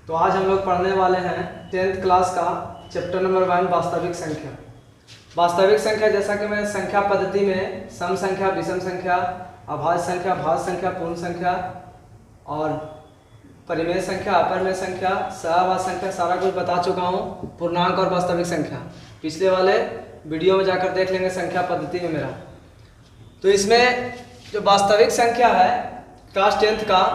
तो आज हम लोग पढ़ने वाले हैं 10th क्लास का चैप्टर नंबर 1 वास्तविक संख्या। वास्तविक संख्या जैसा कि मैं संख्या पद्धति में सम संख्या, विषम संख्या, अभाज्य संख्या, भाज्य संख्या, पूर्ण संख्या और परिमेय संख्या, अपरिमेय संख्या, सहवाच्य संख्या सारा कुछ बता चुका हूँ। पूर्णांक और वास्तविक संख्या पिछले वाले वीडियो में जाकर देख लेंगे संख्या पद्धति में मेरा। तो इसमें जो वास्तविक संख्या है क्लास 10th का,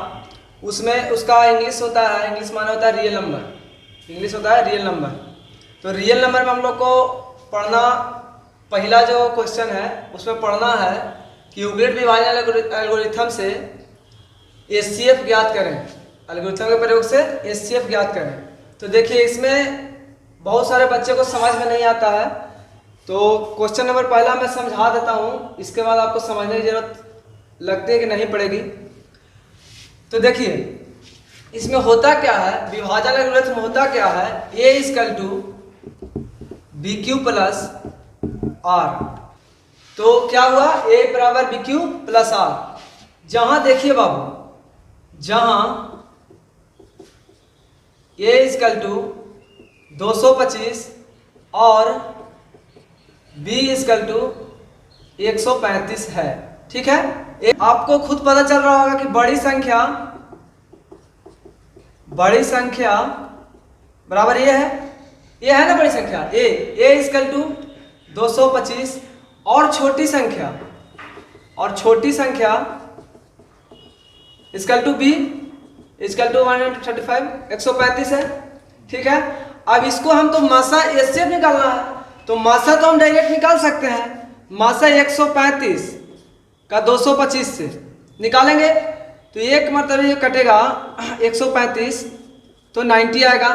उसमें उसका इंग्लिश होता है, इंग्लिश माना होता है रियल नंबर, इंग्लिश होता है रियल नंबर। तो रियल नंबर में हम लोग को पढ़ना, पहला जो क्वेश्चन है उसमें पढ़ना है कि यूक्लिड विभाजन एल्गोरिथम से एचसीएफ ज्ञात करें, एल्गोरिथम के प्रयोग से एचसीएफ ज्ञात करें। तो देखिए इसमें बहुत सारे बच्चे को समझ में नहीं आता है, तो क्वेश्चन नंबर पहला मैं समझा देता हूँ, इसके बाद आपको समझने की जरूरत लगती है कि नहीं पड़ेगी। तो देखिए इसमें होता क्या है, विभाजन एल्गोरिथम होता क्या है, a equal to b q plus r. तो क्या हुआ, a बराबर बी क्यू प्लस आर। जहां देखिए बाबू, जहां a इक्वल टू 225 और b इक्वल टू 135 है, ठीक है। आपको खुद पता चल रहा होगा कि बड़ी संख्या बराबर ये है ना, बड़ी संख्या a इक्वल टू 225 और छोटी संख्या equal to b equal to 135 135 है, ठीक है। अब इसको हम तो मासा एचसीएफ निकालना है, तो मासा तो हम डायरेक्ट निकाल सकते हैं। मासा 135 का 225 से निकालेंगे तो एक मतलब ये कटेगा 135 तो 90 आएगा,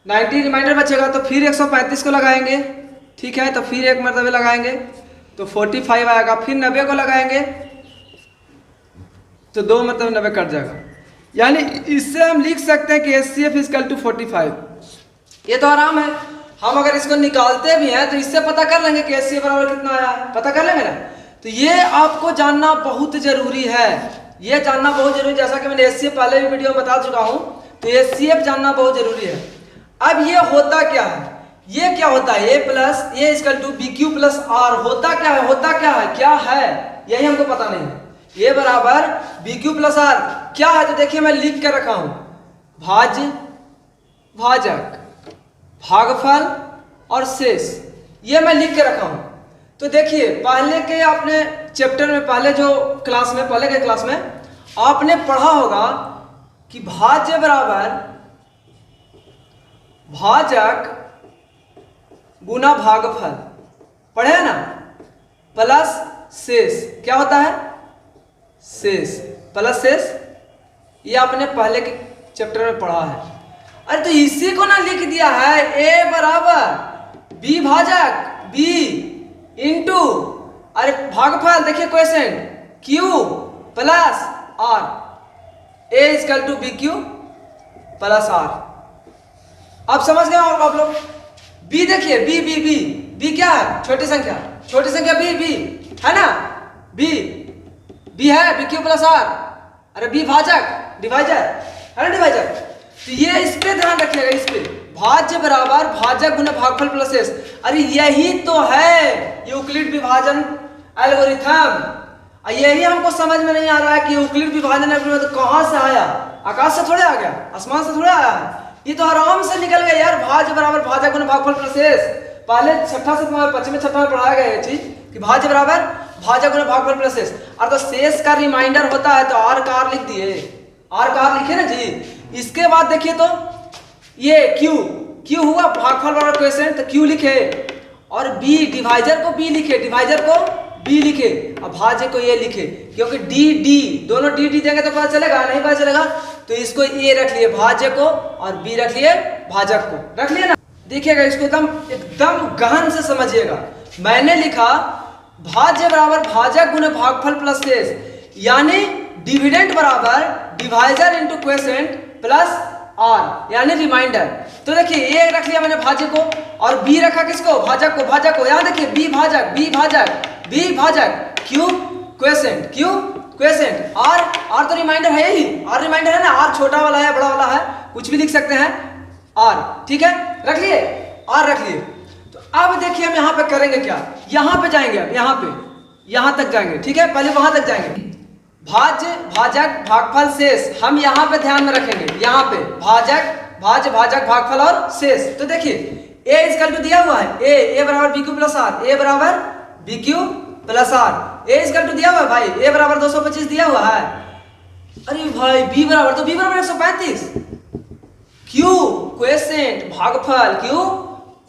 90 रिमाइंडर बचेगा तो फिर 135 को लगाएंगे, ठीक है। तो फिर एक मरतबे लगाएंगे तो 45 आएगा, फिर 90 को लगाएंगे तो 2 मतलब 90 कट जाएगा। यानी इससे हम लिख सकते हैं कि एचसीएफ इक्वल टू 45। ये तो आराम है, हम अगर इसको निकालते भी हैं तो इससे पता कर लेंगे कि एचसीएफ बराबर कितना आया, पता कर लेंगे ना। तो ये आपको जानना बहुत जरूरी है, ये जानना बहुत जरूरी, जैसा कि मैंने एचसीएफ पहले भी वीडियो में बता चुका हूं। तो एचसीएफ जानना बहुत जरूरी है। अब ये होता क्या है, ये क्या होता है, a plus a equal to b q plus r. होता क्या है, क्या है यही हमको पता नहीं है। a बराबर बी क्यू प्लस आर क्या है, तो देखिए मैं लिख कर रखा हूं, भाज्य, भाजक, भागफल और शेष, ये मैं लिख के रखा हूं। तो देखिए पहले के आपने चैप्टर में, पहले के क्लास में आपने पढ़ा होगा कि भाज्य बराबर भाजक गुना भागफल, पढ़े ना, प्लस शेष। क्या होता है, शेष प्लस शेष, ये आपने पहले के चैप्टर में पढ़ा है। अरे तो इसी को ना लिख दिया है, a बराबर b भाजक b इंटू, अरे भागफल देखिए question q plus r, a equal to b q plus r. अब समझ गए आप लोग। b देखिए b क्या है, छोटी संख्या b है ना, b है बी क्यू प्लस आर। अरे b भाजक डिवाइजर है ना, डिवाइजर। तो ये इस पे ध्यान रखिएगा, इस पे भाज्य बराबर भाजक गुना भागफल प्लस शेष। अरे यही तो है यूक्लिड विभाजन एल्गोरिथम। यही हमको समझ में नहीं आ रहा है कि यूक्लिड विभाजन एल्गोरिथम तो कहां से आया, आकाश से थोड़े आ गया, आसमान से थोड़े आया है, ये तो आराम से निकल गया यार। भाज्य बराबर भाजक गुना भागफल प्लस शेष, पहले छठा से पश्चिमी छठा में पढ़ाया गया है चीज कि भाज्य बराबर भाजक गुना भागफल प्लस शेष। और तो शेष का रिमाइंडर होता है तो आर का आर लिख दिए, आर का आर लिखे ना जी। इसके बाद देखिए तो ये क्यू हुआ भागफल वाला क्वेश्चन, तो क्यू लिखे और बी डिवाइजर को बी लिखे और भाज्य को ये लिखे, क्योंकि डी दोनों डी देंगे तो पता चलेगा, नहीं पता चलेगा तो इसको ए रख लिए भाज्य को और बी रख लिए भाजक को, रख लिए ना। देखिएगा इसको एकदम गहन से समझिएगा। मैंने लिखा भाज्य बराबर भाजक गुना भागफल प्लस शेष, यानी डिविडेंड बराबर divisor into question plus r यानी रिमाइंडर। तो देखिए ए रख लिया मैंने भाज्य को और बी रखा किसको, भाजक को। यहाँ देखिए बी भाजक क्यू क्वेश्चन आर तो रिमाइंडर है ही, आर रिमाइंडर है ना, आर छोटा वाला है बड़ा वाला है, कुछ भी लिख सकते हैं आर, ठीक है, रख लिए, आर रख लिए। तो अब देखिए हम यहाँ पे करेंगे क्या, यहाँ पे जाएंगे, अब यहाँ तक जाएंगे, ठीक है, पहले वहां तक जाएंगे। भाज्य, भाजक, भागफल, शेष हम यहाँ पे ध्यान में रखेंगे, यहाँ पे भाजक, भाज्य, भाजक, भागफल और शेष। तो देखिए ए इक्वल टू दिया हुआ है, ए बराबर b q plus r, a बराबर b q plus r, a equal to दिया हुआ है भाई, ए बराबर 225 दिया हुआ है। अरे भाई बी बराबर, तो बी बराबर 135, क्यों क्वेसेंट भागफल, क्यों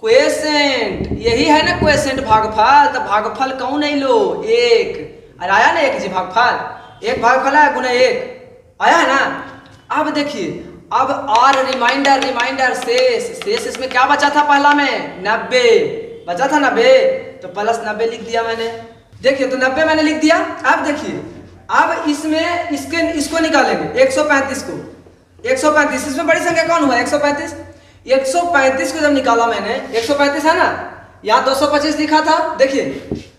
क्वेसेंट, यही है ना क्वेसेंट भागफल, तो भागफल कौन नहीं लो, एक, अरे आया ना एक जी भागफल, एक भागफल है गुना एक, आया है ना। अब देखिए अब आर रिमाइंडर, रिमाइंडर शेष, शेष इसमें क्या बचा था पहला में 90 बचा था 90, तो प्लस 90 लिख दिया मैंने, देखिए तो 90 मैंने लिख दिया। अब देखिए अब इसमें इसको निकालेंगे 135 को, 135 इसमें बड़ी संख्या कौन हुआ 135, 135 को जब निकाला मैंने, 135 है ना, यहाँ 225 लिखा था, देखिए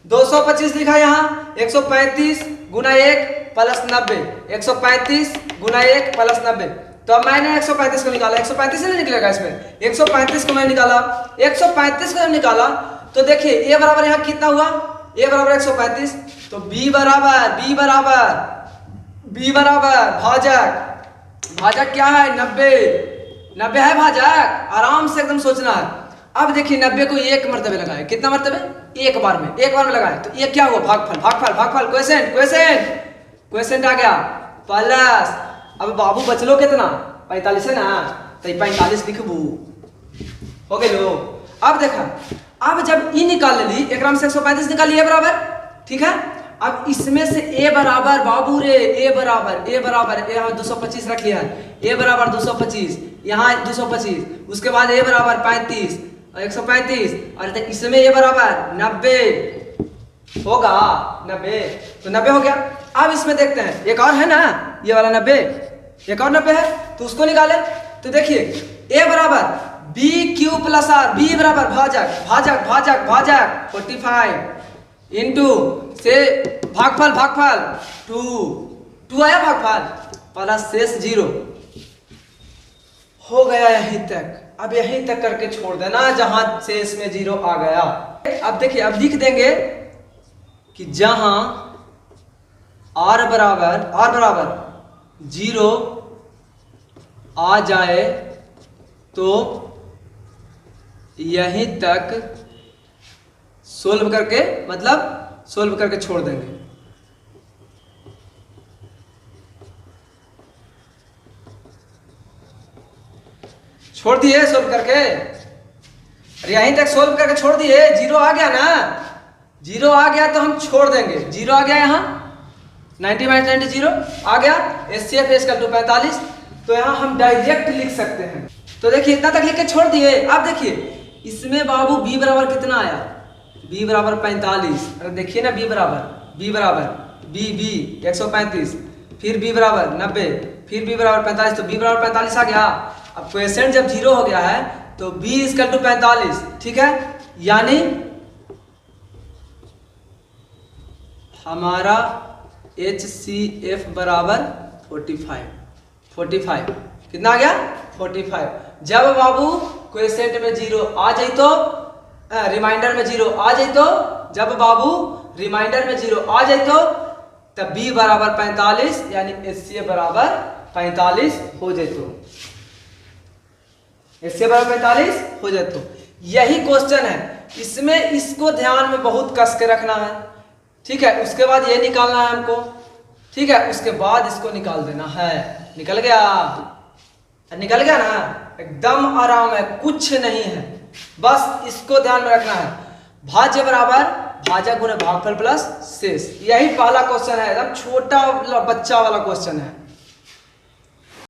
225 लिखा यहाँ, 135 गुना 1 प्लस 90, 135 गुना 1 प्लस 90, तो अब मैंने 135 को निकाला, 135 ही नहीं निकलेगा इसमें, 135 को मैं निकाला, 135 को जब निकाला तो देखिए ए बराबर यहाँ कितना हुआ, ए बराबर 135, तो बी बराबर भाजक, भाजक क्या है 90, 90 है भाजक, आराम से एकदम सोचना है। अब देखिए 90 को एक मर्तबे लगाए, कितना मर्तबे, एक बार में लगाए, तो ये क्या हुआ भागफल, भागफल, भागफल, क्वेसेंट, क्वेसेंट, क्वेसेंट आ गया प्लस। अब बाबू बचलो कितना 45 है ना, तो 45 लिखबू, हो गए लो। अब देखा, अब जब ई निकाल ली, एक में से 135 निकालिए बराबर, ठीक है। अब इसमें से ए बराबर बाबू रे, ए बराबर यहाँ 225 रख लिया है, ए बराबर 225, यहाँ 225, उसके बाद ए बराबर 35, 135, और इसमें ए बराबर 90 होगा, 90, तो 90 हो गया। अब इसमें देखते हैं एक और है ना, ये वाला 90, एक और 90 है, तो उसको निकाले, तो देखिए ए बराबर b q plus r, b बराबर भाजक, भाजक, भाजक, भाजक 45 इंटू से भागफल, भागफल 2 आया भागफल प्लस शेष 0 हो गया यहीं तक। अब यहीं तक करके छोड़ देना जहां शेष में 0 आ गया। अब देखिए अब लिख देंगे कि जहां r बराबर 0 आ जाए तो यहीं तक सोल्व करके, मतलब सोल्व करके छोड़ देंगे। छोड़ दिए सोल्व करके, अरे यहीं तक सोल्व करके छोड़ दिए, 0 आ गया ना, 0 आ गया तो हम छोड़ देंगे, 0 आ गया यहाँ 90 माइनस 90 0 आ गया, HCF इक्वल टू 45, तो यहाँ हम डायरेक्ट लिख सकते हैं। तो देखिए इतना तक लिख के छोड़ दिए। अब देखिए इसमें बाबू b बराबर कितना आया, b बराबर 45, अगर देखिए ना b बराबर b 135, फिर b बराबर 90, फिर b बराबर 45, तो b बराबर 45 आ गया। अब क्वेश्चन जब 0 हो गया है तो b इक्वल टू 45, ठीक है, यानी हमारा HCF बराबर 45 कितना आ गया 45। जब बाबू क्वेश्चन में 0 आ जाए तो रिमाइंडर में 0 आ जाए तो, जब बाबू रिमाइंडर में 0 आ जाए तो तब b बराबर 45 यानी HCF बराबर 45 हो जाए तो, HCF बराबर 45 हो जाए तो। यही क्वेश्चन है, इसमें इसको ध्यान में बहुत कस के रखना है, ठीक है। उसके बाद ये निकालना है हमको, ठीक है, उसके बाद इसको निकाल देना है। निकल गया ना, एकदम आराम है, कुछ नहीं है, बस इसको ध्यान में रखना है। भाज्य बराबर भाजक गुणे भागफल प्लस शेष, यही पहला क्वेश्चन है, एकदम छोटा बच्चा वाला क्वेश्चन है।